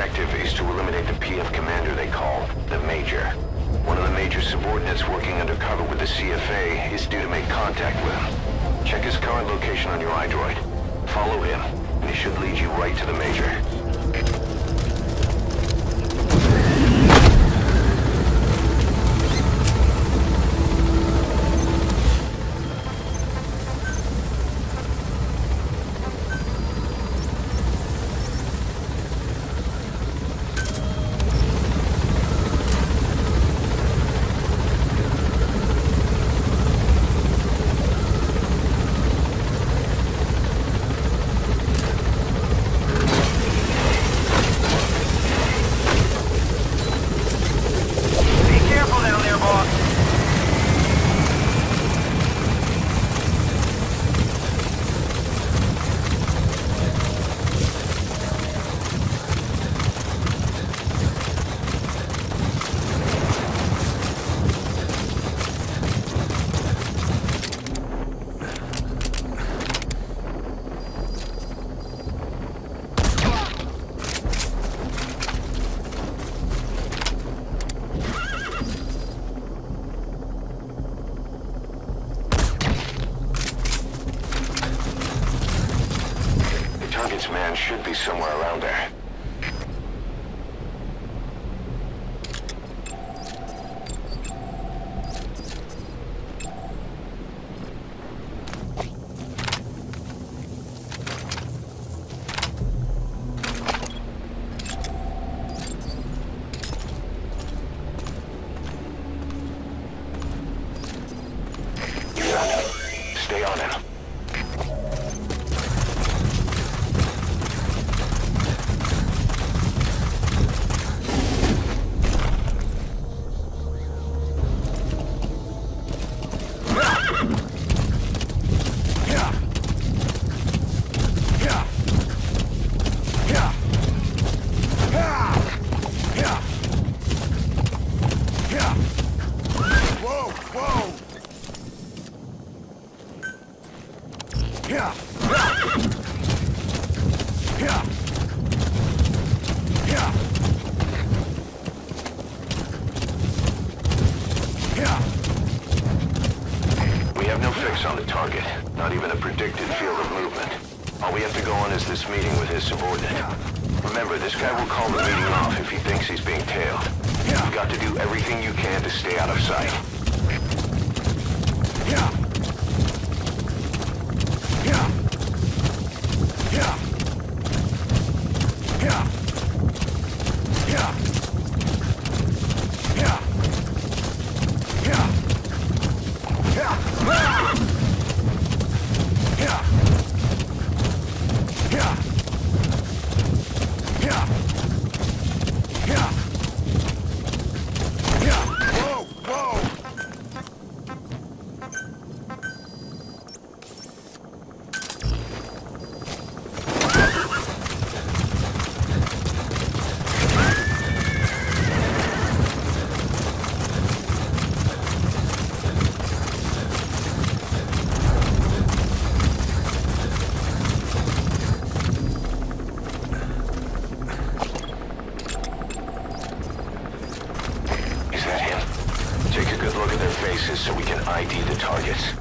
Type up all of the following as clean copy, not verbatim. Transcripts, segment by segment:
objective is to eliminate the PF commander they call the Major. One of the Major's subordinates working undercover with the CFA is due to make contact with him. Check his current location on your iDroid. Follow him, and he should lead you right to the Major. Man should be somewhere around there. You got him. Stay on him. On the target, not even a predicted field of movement. All we have to go on is this meeting with his subordinate. Remember, this guy will call the meeting off if he thinks he's being tailed. You've got to do everything you can to stay out of sight. So we can ID the targets.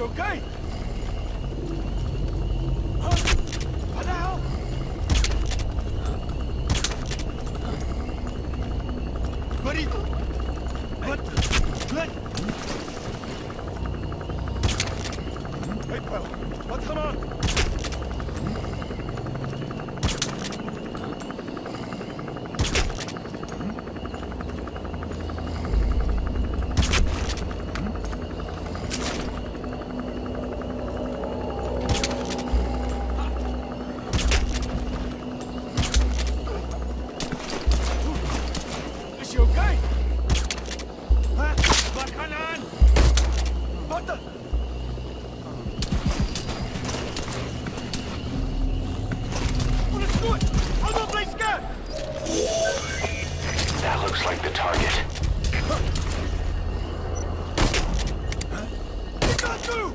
Okay? What the hell? Buddy! What? Hey, pal. What's going on? Was kann an? Warte! Alles gut! Also bleib scared! That looks like the target. You got through!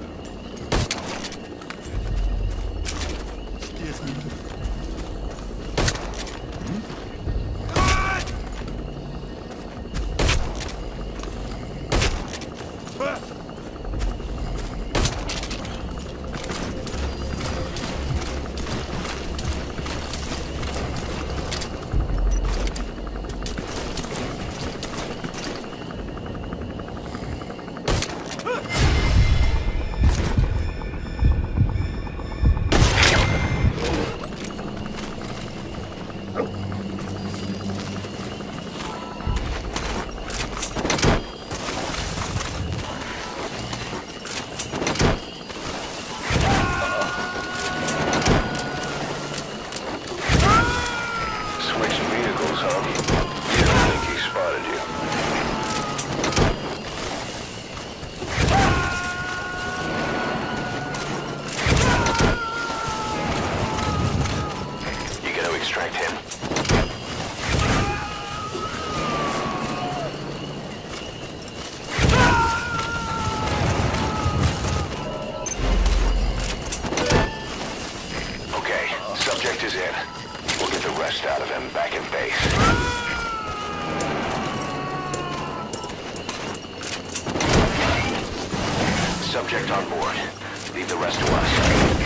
Subject on board. Leave the rest to us.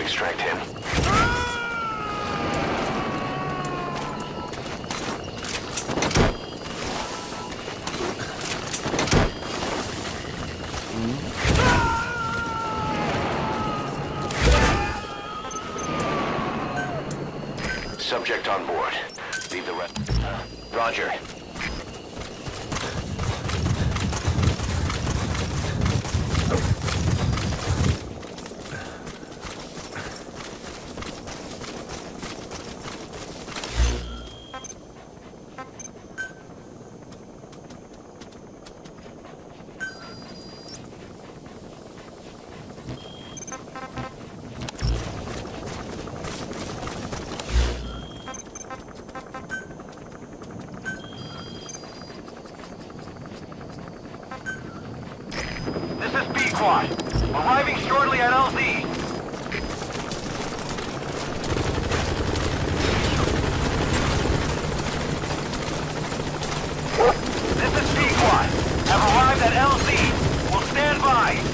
Extract him. Subject on board. Leave the rest. Roger. Arriving shortly at LZ. This is P-Quad. Have arrived at LZ. Will stand by.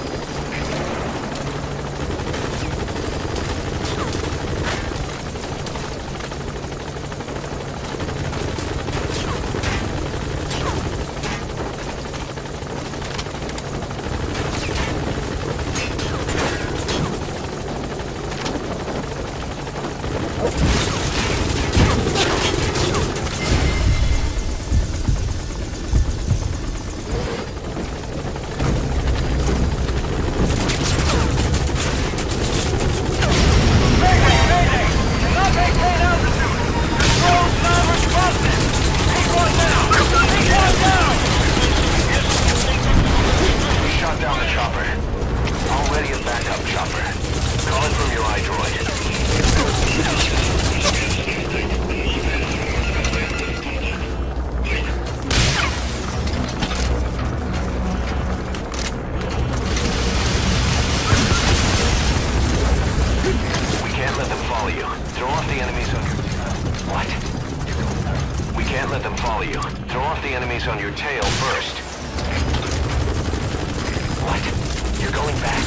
them follow you. Throw off the enemies on your tail first. What? You're going back?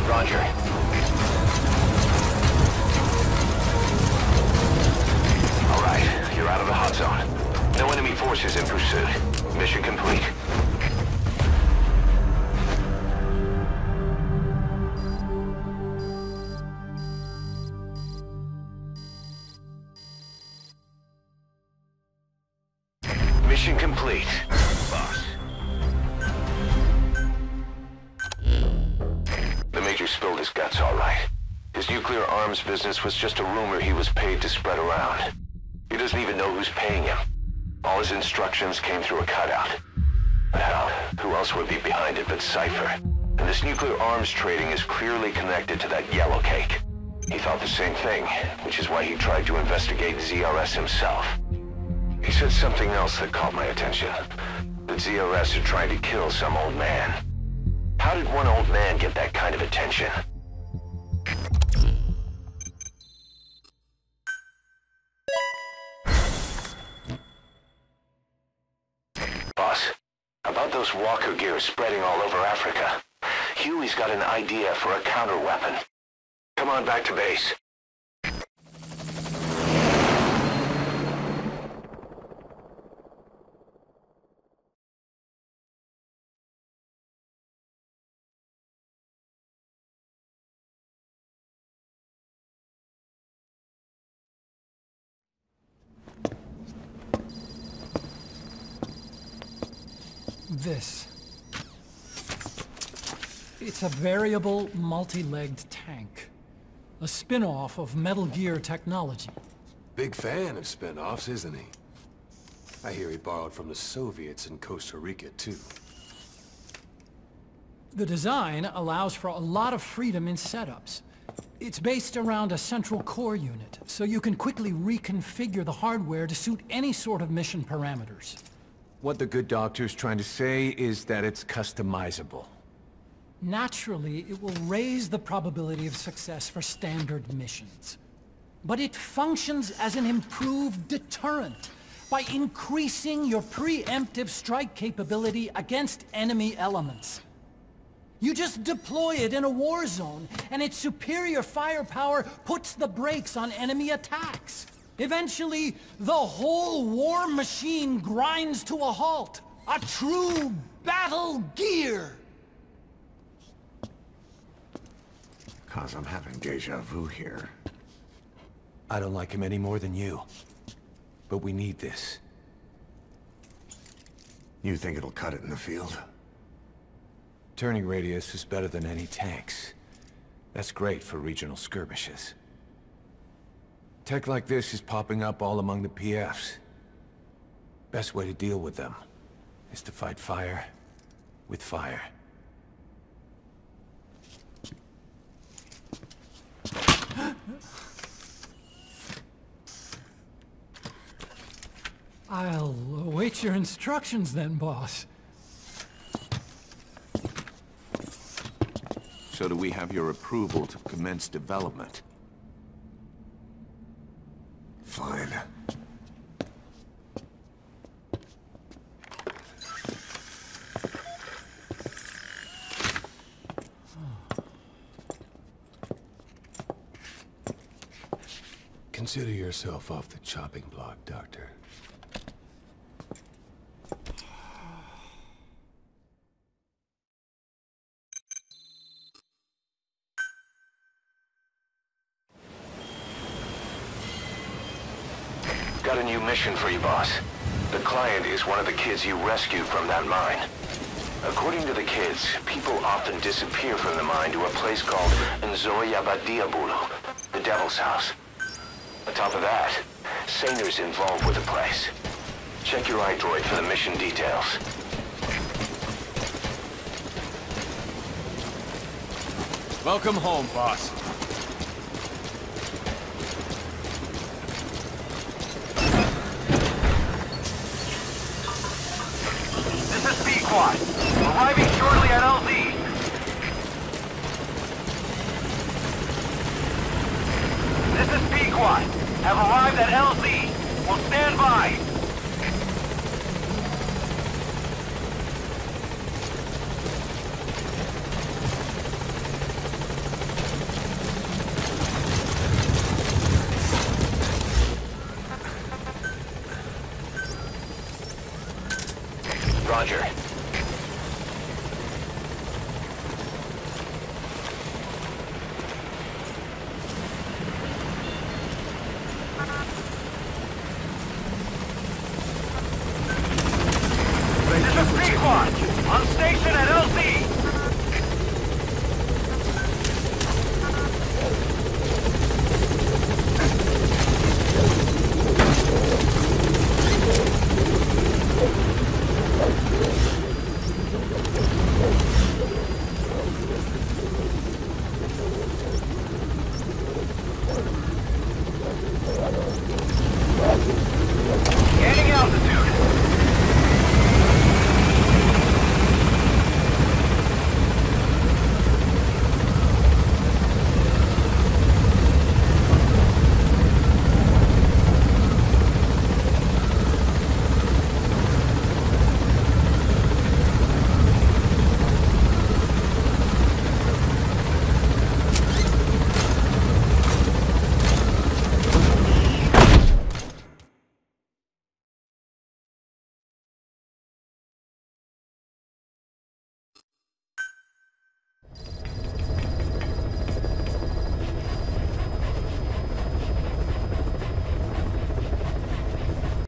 Roger. All right, you're out of the hot zone. No enemy forces in pursuit. Mission complete. Mission complete, boss. The Major spilled his guts, all right. His nuclear arms business was just a rumor he was paid to spread around. He doesn't even know who's paying him. All his instructions came through a cutout. But hell, who else would be behind it but Cypher? And this nuclear arms trading is clearly connected to that yellow cake. He thought the same thing, which is why he tried to investigate ZRS himself. He said something else that caught my attention. That ZRS are trying to kill some old man. How did one old man get that kind of attention? Boss, about those walker gears spreading all over Africa. Huey's got an idea for a counter-weapon. Come on back to base. This. It's a variable, multi-legged tank. A spin-off of Metal Gear technology. Big fan of spin-offs, isn't he? I hear he borrowed from the Soviets in Costa Rica, too. The design allows for a lot of freedom in setups. It's based around a central core unit, so you can quickly reconfigure the hardware to suit any sort of mission parameters. What the good doctor's trying to say is that it's customizable. Naturally, it will raise the probability of success for standard missions. But it functions as an improved deterrent by increasing your preemptive strike capability against enemy elements. You just deploy it in a war zone, and its superior firepower puts the brakes on enemy attacks. Eventually, the whole war machine grinds to a halt. A true battle gear! Cause I'm having deja vu here. I don't like him any more than you. But we need this. You think it'll cut it in the field? Turning radius is better than any tanks. That's great for regional skirmishes. Tech like this is popping up all among the PFs. Best way to deal with them is to fight fire with fire. I'll await your instructions then, boss. So do we have your approval to commence development? Fine. Consider yourself off the chopping block, Doctor. Got a new mission for you, boss. The client is one of the kids you rescued from that mine. According to the kids, people often disappear from the mine to a place called Nzoyabadiabulu, the Devil's House. On top of that, Saner's involved with the place. Check your iDroid for the mission details. Welcome home, boss. This is P-Quad. Arriving shortly at LZ. This is P-Quad. Have arrived at LZ. Will stand by. Roger. This is P-Quad. On station at LZ.